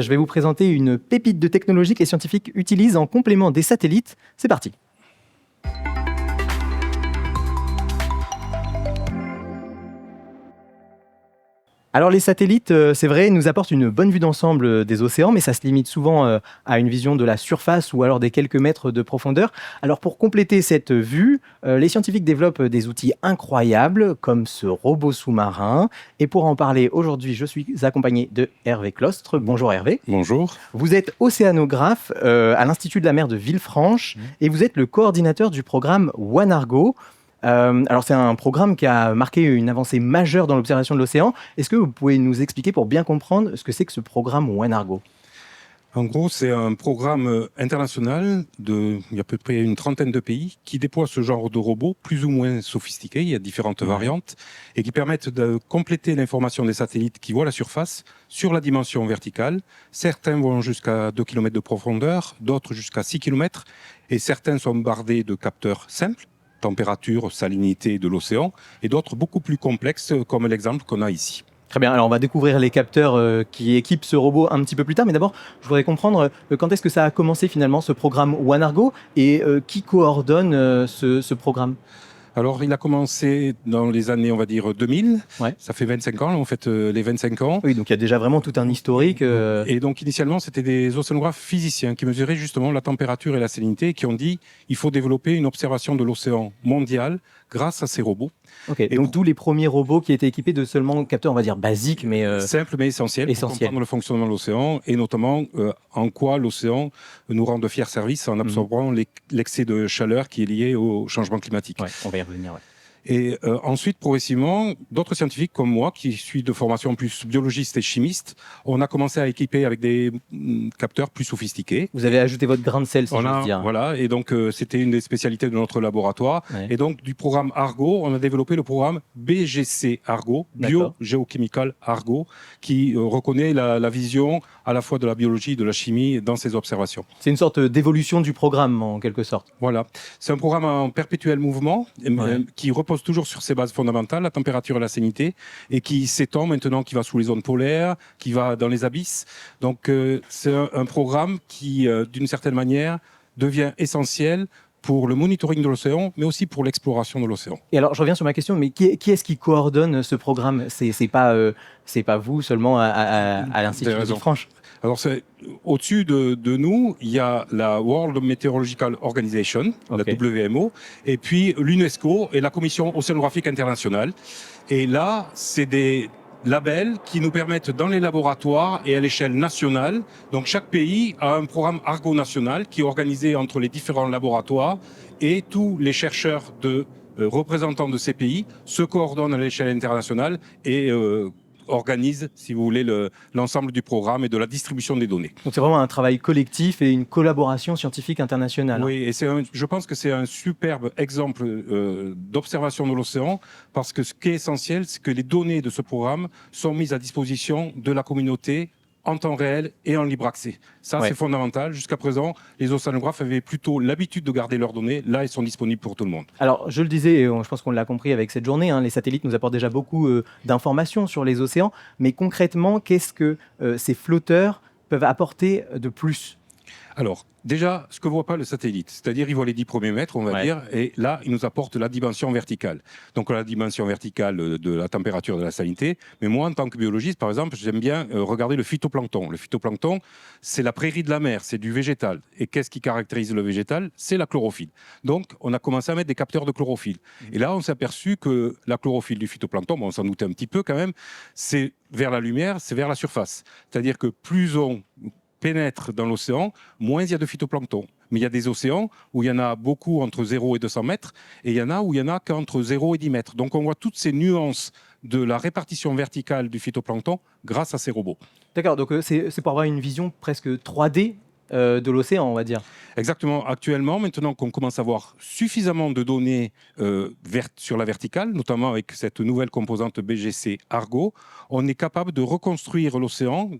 Je vais vous présenter une pépite de technologie que les scientifiques utilisent en complément des satellites. C'est parti. Alors les satellites, c'est vrai, nous apportent une bonne vue d'ensemble des océans, mais ça se limite souvent à une vision de la surface ou alors des quelques mètres de profondeur. Alors pour compléter cette vue, les scientifiques développent des outils incroyables comme ce robot sous-marin. Et pour en parler aujourd'hui, je suis accompagné de Hervé Clostre. Bonjour Hervé. Bonjour. Vous êtes océanographe à l'Institut de la mer de Villefranche et vous êtes le coordinateur du programme OneArgo. Alors c'est un programme qui a marqué une avancée majeure dans l'observation de l'océan. Est-ce que vous pouvez nous expliquer pour bien comprendre ce que c'est que ce programme OneArgo ? En gros, c'est un programme international il y a à peu près une trentaine de pays qui déploient ce genre de robots plus ou moins sophistiqués. Il y a différentes variantes et qui permettent de compléter l'information des satellites qui voient la surface sur la dimension verticale. Certains vont jusqu'à 2 km de profondeur, d'autres jusqu'à 6 km et certains sont bardés de capteurs simples, température, salinité de l'océan, et d'autres beaucoup plus complexes comme l'exemple qu'on a ici. Très bien, alors on va découvrir les capteurs qui équipent ce robot un petit peu plus tard, mais d'abord je voudrais comprendre quand est-ce que ça a commencé finalement ce programme OneArgo et qui coordonne ce programme ? Alors, il a commencé dans les années, on va dire, 2000. Ouais. Ça fait 25 ans, on fête les 25 ans. Oui, donc il y a déjà vraiment tout un historique. Et donc, initialement, c'était des océanographes physiciens qui mesuraient justement la température et la salinité et qui ont dit il faut développer une observation de l'océan mondial grâce à ces robots. Ok, donc tous les premiers robots qui étaient équipés de seulement capteurs, on va dire basiques, mais simple mais essentiel pour comprendre le fonctionnement de l'océan et notamment en quoi l'océan nous rend de fiers services en absorbant l'excès de chaleur qui est lié au changement climatique. Ouais, on va y revenir. Ouais. Et ensuite, progressivement, d'autres scientifiques comme moi, qui suis de formation plus biologiste et chimiste, on a commencé à équiper avec des capteurs plus sophistiqués. Vous avez ajouté votre grain de sel, si j'ose dire. Voilà, et donc c'était une des spécialités de notre laboratoire. Ouais. Et donc du programme Argo, on a développé le programme BGC Argo, Bio-Géochemical Argo, qui reconnaît la vision à la fois de la biologie et de la chimie dans ses observations. C'est une sorte d'évolution du programme, en quelque sorte. Voilà, c'est un programme en perpétuel mouvement qui repose toujours sur ses bases fondamentales, la température et la salinité, et qui s'étend maintenant, qui va sous les zones polaires, qui va dans les abysses. Donc c'est un programme qui, d'une certaine manière, devient essentiel pour le monitoring de l'océan, mais aussi pour l'exploration de l'océan. Et alors, je reviens sur ma question, mais qui est-ce qui coordonne ce programme ? C'est pas vous seulement à l'Institut de Villefranche. Alors, au-dessus de nous, il y a la World Meteorological Organization, la WMO, et puis l'UNESCO et la Commission océanographique internationale. Et là, c'est des labels qui nous permettent dans les laboratoires et à l'échelle nationale. Donc, chaque pays a un programme Argo national qui est organisé entre les différents laboratoires et tous les chercheurs représentants de ces pays se coordonnent à l'échelle internationale et organise, si vous voulez, l'ensemble du programme et de la distribution des données. Donc c'est vraiment un travail collectif et une collaboration scientifique internationale. Oui, et je pense que c'est un superbe exemple d'observation de l'océan, parce que ce qui est essentiel, c'est que les données de ce programme sont mises à disposition de la communauté en temps réel et en libre accès. Ça, c'est fondamental. Jusqu'à présent, les océanographes avaient plutôt l'habitude de garder leurs données. Là, elles sont disponibles pour tout le monde. Alors, je le disais, je pense qu'on l'a compris avec cette journée, les satellites nous apportent déjà beaucoup d'informations sur les océans. Mais concrètement, qu'est-ce que ces flotteurs peuvent apporter de plus ? Alors, déjà, ce que ne voit pas le satellite, c'est-à-dire il voit les 10 premiers mètres, on va dire, et là, il nous apporte la dimension verticale. Donc, la dimension verticale de la température, de la salinité. Mais moi, en tant que biologiste, par exemple, j'aime bien regarder le phytoplancton. Le phytoplancton, c'est la prairie de la mer, c'est du végétal. Et qu'est-ce qui caractérise le végétal ? C'est la chlorophylle. Donc, on a commencé à mettre des capteurs de chlorophylle. Et là, on s'est aperçu que la chlorophylle du phytoplancton, on s'en doutait un petit peu quand même, c'est vers la lumière, c'est vers la surface. C'est-à-dire que plus on pénètre dans l'océan, moins il y a de phytoplancton. Mais il y a des océans où il y en a beaucoup entre 0 et 200 mètres, et il y en a où il y en a qu'entre 0 et 10 mètres. Donc on voit toutes ces nuances de la répartition verticale du phytoplancton grâce à ces robots. D'accord, donc c'est pour avoir une vision presque 3D de l'océan, on va dire. Exactement. Actuellement, maintenant qu'on commence à avoir suffisamment de données sur la verticale, notamment avec cette nouvelle composante BGC Argo, on est capable de reconstruire l'océan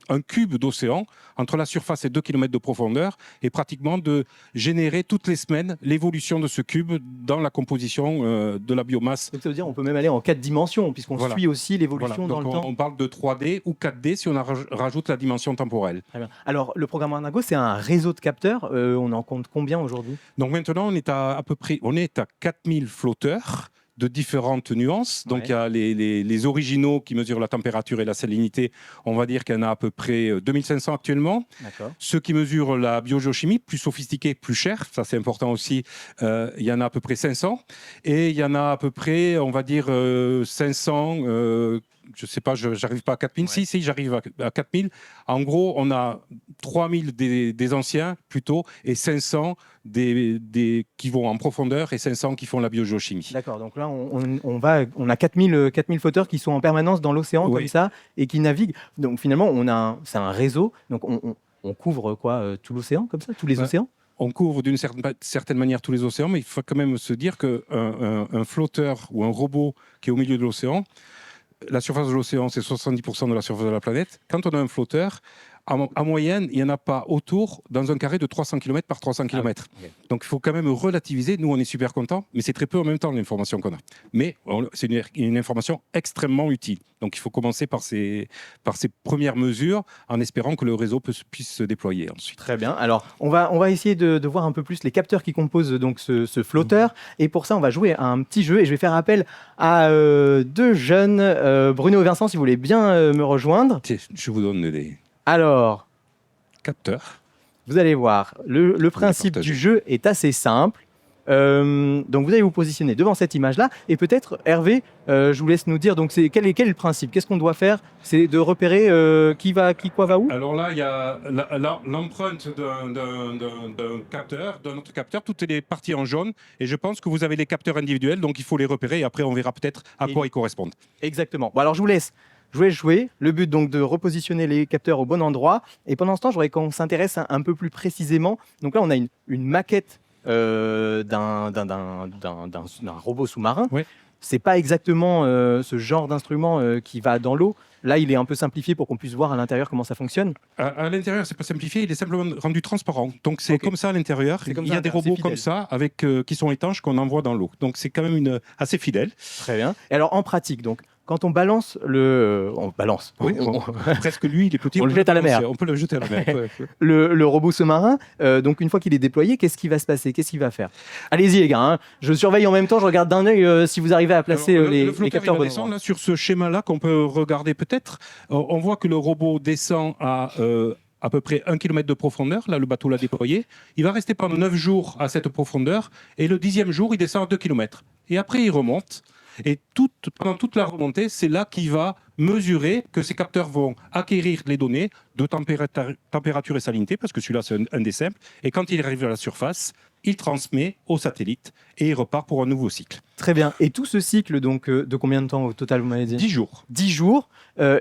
un cube d'océan entre la surface et 2 km de profondeur et pratiquement de générer toutes les semaines l'évolution de ce cube dans la composition de la biomasse. Donc ça veut dire qu'on peut même aller en 4 dimensions, puisqu'on suit aussi l'évolution dans le temps. On parle de 3D ou 4D si on rajoute la dimension temporelle. Très bien. Alors, le programme Arnago, c'est un réseau de capteurs. On en compte combien aujourd'hui? Donc maintenant, on est à peu près 4000 flotteurs de différentes nuances. Donc il y a les originaux qui mesurent la température et la salinité. On va dire qu'il y en a à peu près 2500 actuellement. Ceux qui mesurent la biogéochimie, plus sophistiqués, plus chers, ça c'est important aussi, il y en a à peu près 500. Et il y en a à peu près, on va dire, 500... je ne sais pas, je n'arrive pas à 4000. Si, j'arrive à 4000. En gros, on a 3000 des anciens plutôt et 500 qui vont en profondeur et 500 qui font la biogéochimie. D'accord, donc là, on a 4000 flotteurs qui sont en permanence dans l'océan comme ça et qui naviguent. Donc finalement, c'est un réseau. Donc on couvre quoi, tout l'océan comme ça, tous les océans? On couvre d'une certaine manière tous les océans, mais il faut quand même se dire qu'un flotteur ou un robot qui est au milieu de l'océan, la surface de l'océan, c'est 70% de la surface de la planète. Quand on a un flotteur, en moyenne, il n'y en a pas autour dans un carré de 300 km par 300 km. Donc il faut quand même relativiser. Nous, on est super contents, mais c'est très peu en même temps l'information qu'on a. Mais c'est une information extrêmement utile. Donc il faut commencer par ces premières mesures en espérant que le réseau puisse se déployer ensuite. Très bien. Alors on va essayer de voir un peu plus les capteurs qui composent donc ce flotteur. Et pour ça, on va jouer à un petit jeu et je vais faire appel à deux jeunes. Bruno et Vincent, si vous voulez bien me rejoindre. Je vous donne des... Alors, capteur. Vous allez voir, le principe du jeu est assez simple. Donc vous allez vous positionner devant cette image-là et peut-être, Hervé, je vous laisse nous dire, donc quel est le principe? Qu'est-ce qu'on doit faire? C'est de repérer qui quoi va où? Alors là, il y a l'empreinte d'un autre capteur, toutes les parties en jaune, et je pense que vous avez les capteurs individuels, donc il faut les repérer et après on verra peut-être à quoi ils correspondent. Exactement. Bon, alors je vous laisse jouer. Le but donc de repositionner les capteurs au bon endroit. Et pendant ce temps, je voudrais qu'on s'intéresse un peu plus précisément. Donc là, on a une maquette d'un robot sous-marin. Oui. C'est pas exactement ce genre d'instrument qui va dans l'eau. Là, il est un peu simplifié pour qu'on puisse voir à l'intérieur comment ça fonctionne. À l'intérieur, c'est pas simplifié, il est simplement rendu transparent. Donc c'est comme ça à l'intérieur. Il y a des robots comme ça qui sont étanches qu'on envoie dans l'eau. Donc c'est quand même assez fidèle. Très bien. Et alors en pratique, donc quand on balance on balance. Oui, presque lui, il est petit. On le jette à la mer. On peut le jeter à la mer. Le robot sous-marin, donc une fois qu'il est déployé, qu'est-ce qui va se passer? Qu'est-ce qu'il va faire? Allez-y les gars, hein. Je surveille en même temps, je regarde d'un œil si vous arrivez à placer les capteurs. Il va descendre, là, sur ce schéma-là qu'on peut regarder peut-être. On voit que le robot descend à peu près 1 km de profondeur. Là, le bateau l'a déployé. Il va rester pendant 9 jours à cette profondeur. Et le 10e jour, il descend à 2 km. Et après, il remonte. Et pendant toute la remontée, c'est là qu'il va mesurer que ces capteurs vont acquérir les données de température et salinité, parce que celui-là, c'est un des simples. Et quand il arrive à la surface, il transmet au satellite et il repart pour un nouveau cycle. Très bien. Et tout ce cycle, donc, de combien de temps au total, vous m'avez dit? 10 jours. 10 jours,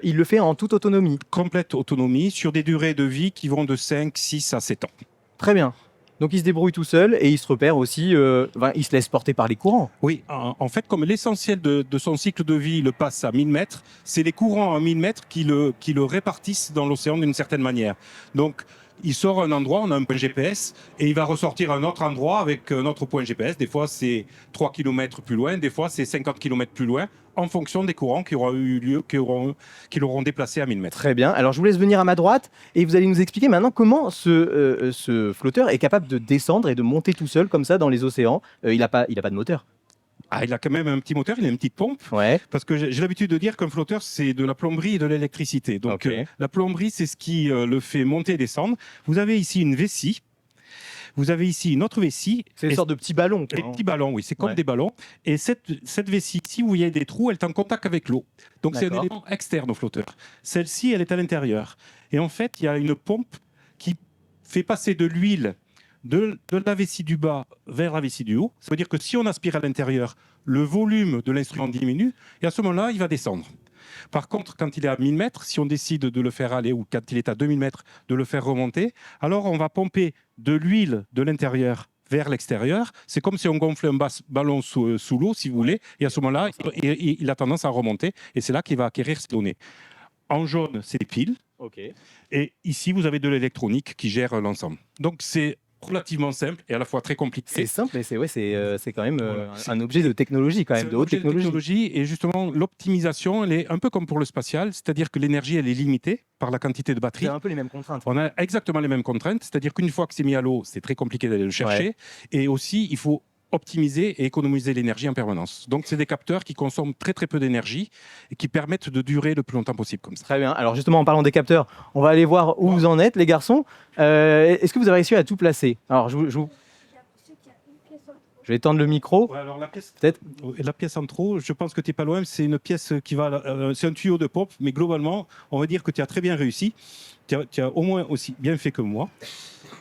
il le fait en toute autonomie? Complète autonomie, sur des durées de vie qui vont de 5, 6 à 7 ans. Très bien. Donc il se débrouille tout seul et il se repère aussi, il se laisse porter par les courants. Oui, en fait, comme l'essentiel de son cycle de vie le passe à 1000 mètres, c'est les courants à 1000 mètres qui le répartissent dans l'océan d'une certaine manière. Donc, il sort à un endroit, on a un point GPS, et il va ressortir à un autre endroit avec un autre point GPS. Des fois, c'est 3 km plus loin, des fois, c'est 50 km plus loin, en fonction des courants qui auront eu lieu, qui l'auront déplacé à 1000 mètres. Très bien. Alors, je vous laisse venir à ma droite, et vous allez nous expliquer maintenant comment ce flotteur est capable de descendre et de monter tout seul, comme ça, dans les océans. Il n'a pas de moteur. Ah, il a quand même un petit moteur, il a une petite pompe. Ouais. Parce que j'ai l'habitude de dire qu'un flotteur, c'est de la plomberie et de l'électricité. Donc, la plomberie, c'est ce qui le fait monter et descendre. Vous avez ici une vessie. Vous avez ici une autre vessie. C'est une sorte de petits ballons. Des petits ballons, oui, c'est comme des ballons. Et cette vessie, si vous voyez des trous, elle est en contact avec l'eau. Donc, c'est un élément externe au flotteur. Celle-ci, elle est à l'intérieur. Et en fait, il y a une pompe qui fait passer de l'huile de la vessie du bas vers la vessie du haut. Ça veut dire que si on aspire à l'intérieur, le volume de l'instrument diminue et à ce moment-là, il va descendre. Par contre, quand il est à 1000 mètres, si on décide de le faire aller ou quand il est à 2000 mètres, de le faire remonter, alors on va pomper de l'huile de l'intérieur vers l'extérieur. C'est comme si on gonflait un ballon sous l'eau, si vous voulez, et à ce moment-là, il a tendance à remonter et c'est là qu'il va acquérir ces données. En jaune, c'est les piles. Ok. Et ici, vous avez de l'électronique qui gère l'ensemble. Donc, c'est relativement simple et à la fois très compliqué. C'est simple, mais c'est quand même Voilà. un objet de technologie, quand même, C'est de un haute objet de technologie. Et justement, l'optimisation, elle est un peu comme pour le spatial, c'est-à-dire que l'énergie, elle est limitée par la quantité de batterie. C'est un peu les mêmes contraintes. On a exactement les mêmes contraintes, c'est-à-dire qu'une fois que c'est mis à l'eau, c'est très compliqué d'aller le chercher. Et aussi, il faut optimiser et économiser l'énergie en permanence. Donc, c'est des capteurs qui consomment très très peu d'énergie et qui permettent de durer le plus longtemps possible comme ça. Très bien. Alors justement, en parlant des capteurs, on va aller voir où vous en êtes, les garçons. Est-ce que vous avez réussi à tout placer? Alors, je vais tendre le micro. Ouais, alors la pièce, Peut-être. la pièce en trop, je pense que tu n'es pas loin. C'est une pièce qui va. C'est un tuyau de pompe, mais globalement, on va dire que tu as très bien réussi. Tu as au moins aussi bien fait que moi.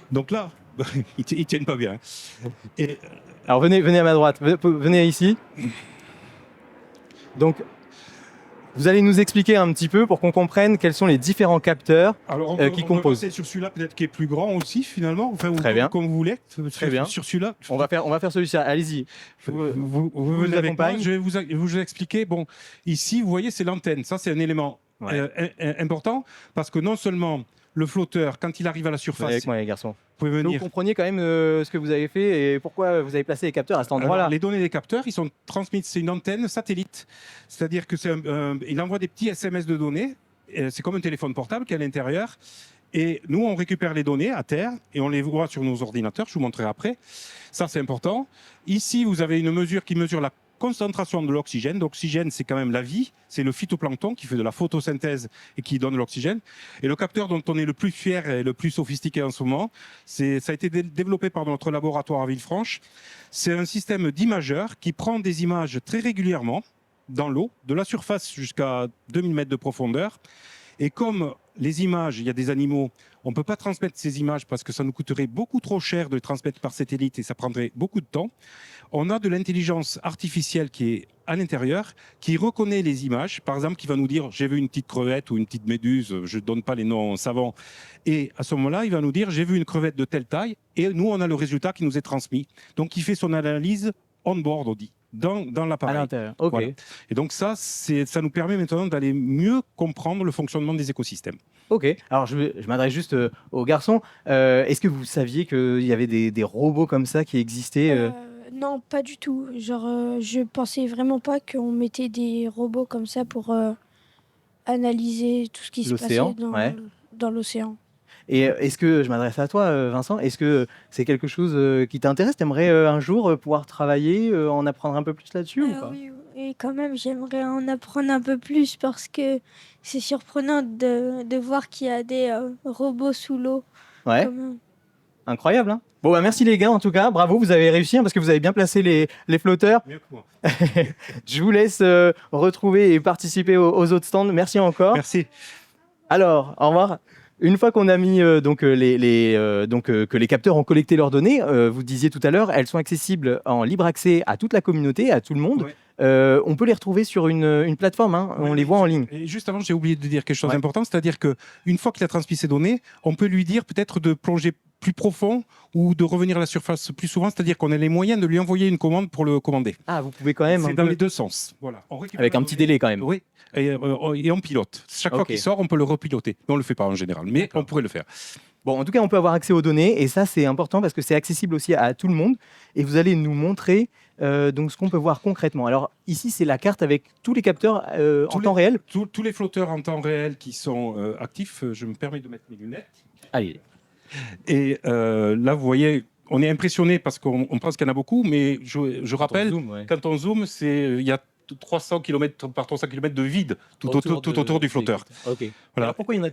Donc là, ils tiennent pas bien. Et, Alors venez à ma droite, venez ici. Donc, vous allez nous expliquer un petit peu pour qu'on comprenne quels sont les différents capteurs alors qui on peut composent. passer sur celui-là, peut-être qui est plus grand aussi finalement. Enfin, Très bien. Comme vous voulez. Très bien. Sur celui-là. On va faire celui-ci. Allez-y. Vous venez avec moi. accompagne. Je vais vous expliquer. Bon, ici, vous voyez, c'est l'antenne. Ça, c'est un élément important parce que non seulement le flotteur, quand il arrive à la surface, Venez avec moi, les garçons. vous pouvez Que venir. vous compreniez quand même ce que vous avez fait et pourquoi vous avez placé les capteurs à cet endroit-là. Alors, les données des capteurs, ils sont transmises. C'est une antenne satellite, c'est-à-dire que il envoie des petits SMS de données. C'est comme un téléphone portable qui est à l'intérieur. Et nous, on récupère les données à terre et on les voit sur nos ordinateurs. Je vous montrerai après. Ça, c'est important. Ici, vous avez une mesure qui mesure la concentration de l'oxygène. L'oxygène, c'est quand même la vie. C'est le phytoplancton qui fait de la photosynthèse et qui donne l'oxygène. Et le capteur dont on est le plus fier et le plus sophistiqué en ce moment, ça a été développé par notre laboratoire à Villefranche. C'est un système d'imageur qui prend des images très régulièrement dans l'eau, de la surface jusqu'à 2000 mètres de profondeur. Et comme les images, il y a des animaux, on ne peut pas transmettre ces images parce que ça nous coûterait beaucoup trop cher de les transmettre par satellite et ça prendrait beaucoup de temps. On a de l'intelligence artificielle qui est à l'intérieur, qui reconnaît les images, par exemple, qui va nous dire j'ai vu une petite crevette ou une petite méduse, je ne donne pas les noms savants. Et à ce moment-là, il va nous dire j'ai vu une crevette de telle taille, et nous, on a le résultat qui nous est transmis. Donc, il fait son analyse on-board, on dit, dans l'appareil. À l'intérieur. Ok. Voilà. Et donc ça nous permet maintenant d'aller mieux comprendre le fonctionnement des écosystèmes. Ok. Alors je m'adresse juste aux garçons. Est-ce que vous saviez qu'il y avait des robots comme ça qui existaient Non, pas du tout. Genre, je pensais vraiment pas qu'on mettait des robots comme ça pour analyser tout ce qui se passait L'océan, ouais. dans l'océan. Et est-ce que, je m'adresse à toi, Vincent, est-ce que c'est quelque chose qui t'intéresse? T'aimerais un jour pouvoir travailler, en apprendre un peu plus là-dessus ou pas? Oui, et quand même, j'aimerais en apprendre un peu plus parce que c'est surprenant de voir qu'il y a des robots sous l'eau. Ouais, Comme, incroyable, hein? Bon, bah, merci les gars, en tout cas, bravo, vous avez réussi hein, parce que vous avez bien placé les flotteurs. Mieux que moi. Je vous laisse retrouver et participer aux autres stands. Merci encore. Merci. Alors, au revoir. Une fois qu'on a mis que les capteurs ont collecté leurs données, vous disiez tout à l'heure, elles sont accessibles en libre accès à toute la communauté, à tout le monde. Ouais. On peut les retrouver sur une plateforme, hein, on les voit en ligne. Et juste avant, j'ai oublié de dire quelque chose Ouais. d'important, c'est-à-dire qu'une fois qu'il a transmis ses données, on peut lui dire peut-être de plonger plus profond ou de revenir à la surface plus souvent, c'est-à-dire qu'on a les moyens de lui envoyer une commande pour le commander. Ah, vous pouvez quand même C'est un dans peu- les deux sens. Voilà. On récupère avec la un petit donnée. délai quand même. Oui, et on pilote. Chaque fois Ok. qu'il sort, on peut le repiloter. Mais on ne le fait pas en général, mais D'accord. on pourrait le faire. Bon, en tout cas, on peut avoir accès aux données et ça, c'est important parce que c'est accessible aussi à tout le monde. Et vous allez nous montrer donc ce qu'on peut voir concrètement. Alors ici, c'est la carte avec tous les capteurs en Tous temps réel. Tous les flotteurs en temps réel qui sont actifs, je me permets de mettre mes lunettes. Allez. Et là, vous voyez, on est impressionné parce qu'on pense qu'il y en a beaucoup, mais je rappelle, quand on zoome, il y a 300 km par 300 km de vide tout autour du flotteur. Ok. Voilà. Alors pourquoi il y en a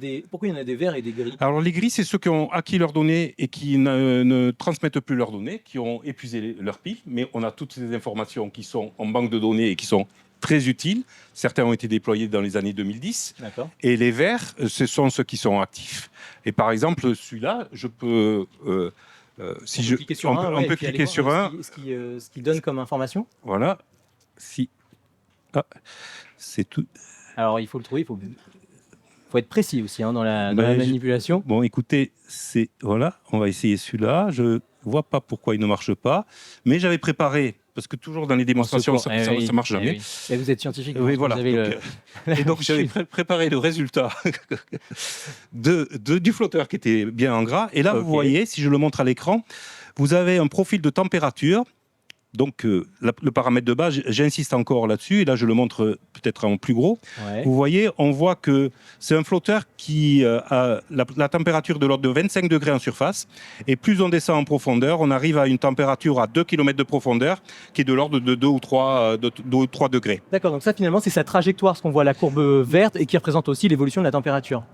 des verts et des gris? Alors les gris, c'est ceux qui ont acquis leurs données et qui ne transmettent plus leurs données, qui ont épuisé leur pile, mais on a toutes ces informations qui sont en banque de données et qui sont très utiles. Certains ont été déployés dans les années 2010. D'accord. Et les verts, ce sont ceux qui sont actifs. Et par exemple, celui-là, je peux... si On je, peut cliquer sur un, on ouais, peut et puis aller cliquer voir sur un. ce qui donne comme information. Voilà. Si. Ah, c'est tout. Alors il faut le trouver, faut être précis aussi hein, dans la Ben, manipulation. Bon, écoutez, voilà, on va essayer celui-là. Je vois pas pourquoi il ne marche pas, mais j'avais préparé parce que toujours dans les démonstrations, ça marche jamais. Et vous êtes scientifique. Oui, voilà. Donc j'avais préparé le résultat du flotteur qui était bien en gras. Et là, vous voyez, si je le montre à l'écran, vous avez un profil de température. Donc, le paramètre de base, j'insiste encore là-dessus, et là je le montre peut-être en plus gros. Ouais. Vous voyez, on voit que c'est un flotteur qui a la température de l'ordre de 25 degrés en surface, et plus on descend en profondeur, on arrive à une température à 2 km de profondeur, qui est de l'ordre de 2 ou 3 degrés. D'accord, donc ça finalement c'est sa trajectoire, ce qu'on voit la courbe verte, et qui représente aussi l'évolution de la température.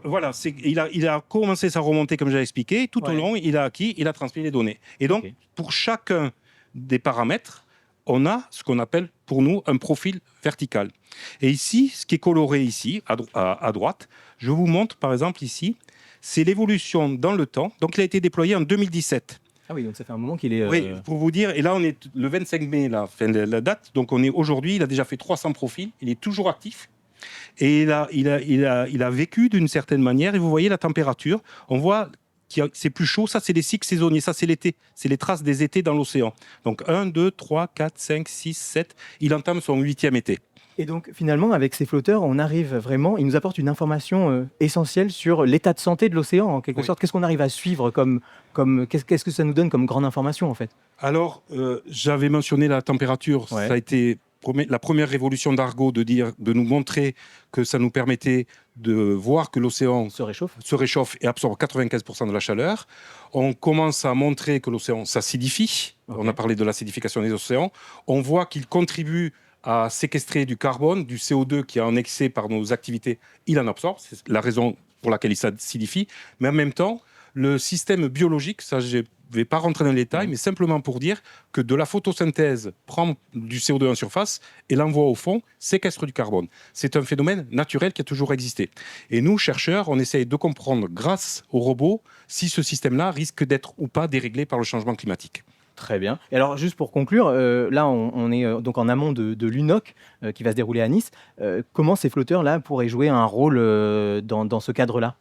Voilà, il a commencé sa remontée comme j'ai expliqué, tout au long il a transmis les données. Et donc, pour chacun des paramètres, on a ce qu'on appelle pour nous un profil vertical. Et ici, ce qui est coloré ici, à droite, je vous montre par exemple ici, c'est l'évolution dans le temps. Donc il a été déployé en 2017. Ah oui, donc ça fait un moment qu'il est... Oui, pour vous dire, et là on est le 25 mai, la date, donc on est aujourd'hui, il a déjà fait 300 profils, il est toujours actif. Et il a vécu d'une certaine manière, et vous voyez la température, on voit... c'est plus chaud, ça c'est les cycles saisonniers, ça c'est l'été, c'est les traces des étés dans l'océan. Donc 1, 2, 3, 4, 5, 6, 7, il entame son 8e été. Et donc finalement avec ces flotteurs, on arrive vraiment, ils nous apportent une information essentielle sur l'état de santé de l'océan en quelque sorte. Qu'est-ce qu'on arrive à suivre qu'est-ce que ça nous donne comme grande information en fait? Alors j'avais mentionné la température, ça a été la première révolution d'Argo de nous montrer que ça nous permettait de voir que l'océan se réchauffe et absorbe 95% de la chaleur. On commence à montrer que l'océan s'acidifie. On a parlé de l'acidification des océans. On voit qu'il contribue à séquestrer du carbone, du CO2 qui est en excès par nos activités. Il en absorbe, c'est la raison pour laquelle il s'acidifie. Mais en même temps, le système biologique, ça je ne vais pas rentrer dans les détails, mais simplement pour dire que de la photosynthèse prend du CO2 en surface et l'envoie au fond, séquestre du carbone. C'est un phénomène naturel qui a toujours existé. Et nous, chercheurs, on essaye de comprendre, grâce aux robots, si ce système-là risque d'être ou pas déréglé par le changement climatique. Très bien. Et alors, juste pour conclure, là, on est donc en amont de l'UNOC qui va se dérouler à Nice. Comment ces flotteurs-là pourraient jouer un rôle dans ce cadre-là ?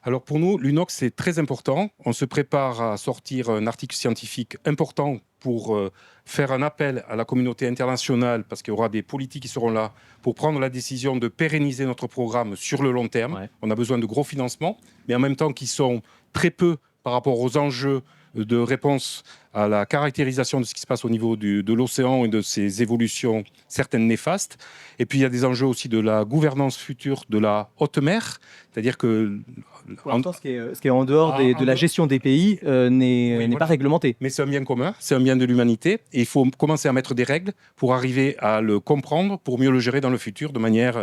Alors pour nous, l'UNOC, c'est très important. On se prépare à sortir un article scientifique important pour faire un appel à la communauté internationale, parce qu'il y aura des politiques qui seront là, pour prendre la décision de pérenniser notre programme sur le long terme. Ouais. On a besoin de gros financements, mais en même temps qui sont très peu par rapport aux enjeux de réponse à la caractérisation de ce qui se passe au niveau de l'océan et de ses évolutions, certaines néfastes. Et puis il y a des enjeux aussi de la gouvernance future de la haute mer, c'est-à-dire que... Pour l'instant, ce qui est en dehors de la gestion des pays n'est pas réglementé. Mais c'est un bien commun, c'est un bien de l'humanité, et il faut commencer à mettre des règles pour arriver à le comprendre, pour mieux le gérer dans le futur de manière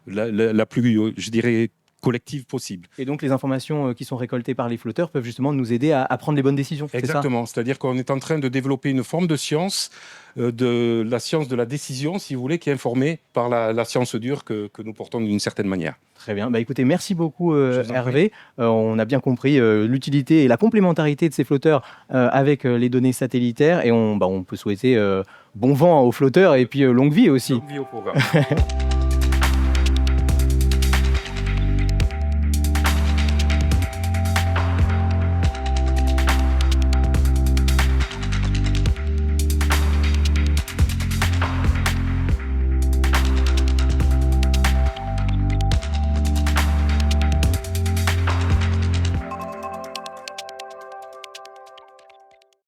la plus, je dirais, collective possible. Et donc les informations qui sont récoltées par les flotteurs peuvent justement nous aider à prendre les bonnes décisions. Exactement, c'est-à-dire qu'on est en train de développer une forme de science, de la science de la décision, si vous voulez, qui est informée par la science dure que nous portons d'une certaine manière. Très bien, écoutez, merci beaucoup Hervé. On a bien compris l'utilité et la complémentarité de ces flotteurs avec les données satellitaires, et on peut souhaiter bon vent aux flotteurs et puis longue vie aussi. Longue vie au programme.